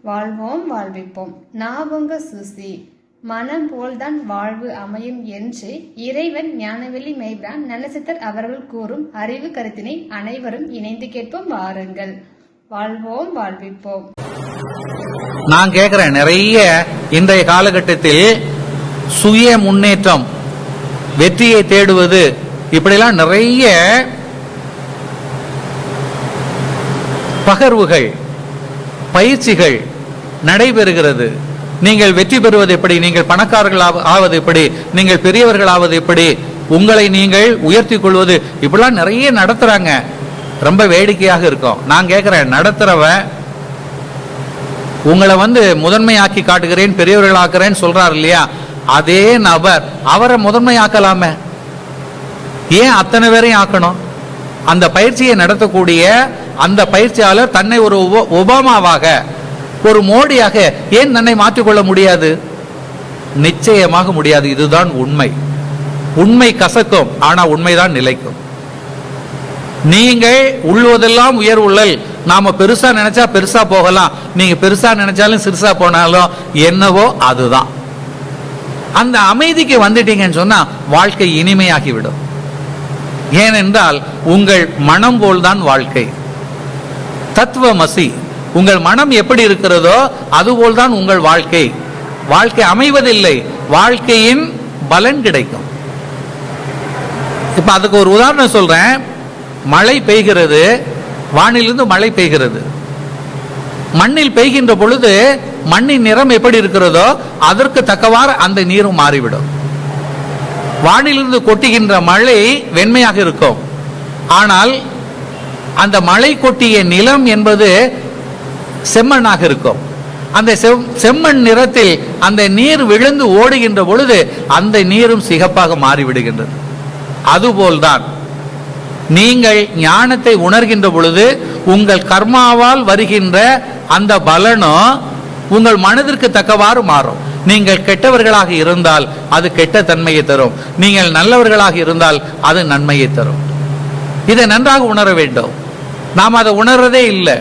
வாழ்வோம் வாழ்விப்போம். நாவுங்க சுசி. மனம் போல்தான் வாழ்வு அமையும் என்று இறைவன் ஞானவெளி மெய்பிரான் ஞானசித்தர் அவர்கள் கூறும் அறிவு கருத்தினை அனைவரும் இணைந்து கேட்போம் வாருங்கள். வாழ்வோம் வாழ்விப்போம். நான் கேட்கிறேன், நிறைய இன்றைய காலகட்டத்தில் சுய முன்னேற்றம், வெற்றியை தேடுவது, இப்படிலாம் நிறைய பகர்வுகள், பயிற்சிகள் நடைபெறுகிறது. நீங்கள் வெற்றி பெறுவது எப்படி, நீங்கள் பணக்காரர்கள் ஆவது எப்படி, நீங்கள் பெரியவர்கள் ஆவது எப்படி, உங்களை நீங்கள் உயர்த்தி கொள்வது, இப்படிலாம் நிறைய நடத்துறாங்க. ரொம்ப வேடிக்கையாக இருக்கும். நான் கேட்கிறேன், நடத்துறவன் உங்களை முதன்மையாக்கி காட்டுகிறேன், பெரியவர்கள் ஆக்குறேன்னு சொல்றாரு இல்லையா, அதே நபர் அவரை முதன்மையாக்கலாமே, ஏன் அத்தனை பேரையும் ஆக்கணும்? அந்த பயிற்சியை நடத்தக்கூடிய அந்த பயிற்சியாளர் தன்னை ஒரு ஒபாமாவாக, ஒரு மோடியாக ஏன் தன்னை மாற்றிக்கொள்ள முடியாது? நிச்சயமாக முடியாது. இதுதான் உண்மை. உண்மை கசக்கும், ஆனா உண்மைதான் நிலைக்கும். நீங்கள் உள்ளுவதெல்லாம் உயர் உள்ளல். நாம பெருசா நினைச்சா பெருசா போகலாம், நீங்க பெருசா நினைச்சாலும் சிறுசா போனாலும் என்னவோ அதுதான். அந்த அமைதிக்கு வந்துட்டீங்கன்னு சொன்னா வாழ்க்கை இனிமையாகிவிடும். ஏனென்றால் உங்கள் மனம் போல்தான் வாழ்க்கை. தத்துவமசி. உங்கள் மனம் எப்படி இருக்கிறதோ அதுபோல்தான் உங்கள் வாழ்க்கை. வாழ்க்கை அமைவதில்லை, வாழ்க்கையின் பலன் கிடைக்கும். இப்ப அதுக்கு ஒரு உதாரணம் சொல்றேன். மழை பெய்கிறது, வானிலிருந்து மழை பெய்கிறது. மண்ணில் பெய்கின்ற பொழுது மண்ணின் நிறம் எப்படி இருக்கிறதோ அதற்கு தக்கவாறு அந்த நீரும் மாறிவிடும். வானிலிருந்து கொட்டுகின்ற மழை வெண்மையாக இருக்கும், ஆனால் அந்த மழை கொட்டிய நிலம் என்பது செம்மண்ணாக இருக்கும். அந்த செம்மண் நிறத்தில் அந்த நீர் விழுந்து ஓடுகின்ற பொழுது அந்த நீரும் சிகப்பாக மாறிவிடுகின்றது. அதுபோல்தான் நீங்கள் ஞானத்தை உணர்கின்ற பொழுது உங்கள் கர்மாவால் வருகின்ற அந்த பலனும் உங்கள் மனதிற்கு தக்கவாறு மாறும். நீங்கள் கெட்டவர்களாக இருந்தால் அது கெட்ட தன்மையை தரும், நீங்கள் நல்லவர்களாக இருந்தால் அது நன்மையை தரும். இதை நன்றாக உணர வேண்டும். நாம் அதை உணர்றதே இல்லை.